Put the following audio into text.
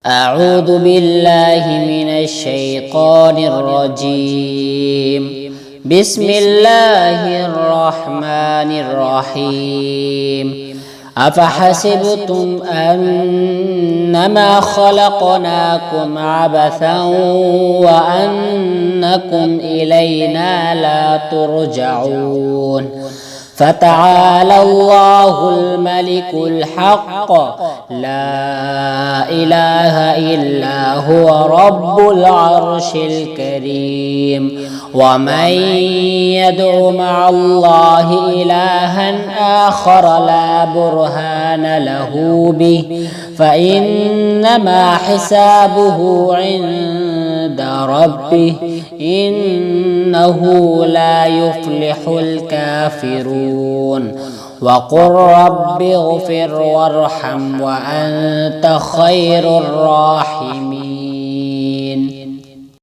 أعوذ بالله من الشيطان الرجيم. بسم الله الرحمن الرحيم. أفحسبتم أنما خلقناكم عبثا وأنكم إلينا لا ترجعون. فتعالى الله الملك الحق لا إله إلا هو رب العرش الكريم. ومن يدع مع الله إلها آخر لا برهان له به فإنما حسابه عند ربه إنه لا يفلح الكافرون. وقل رب اغفر وارحم وأنت خير الراحمين.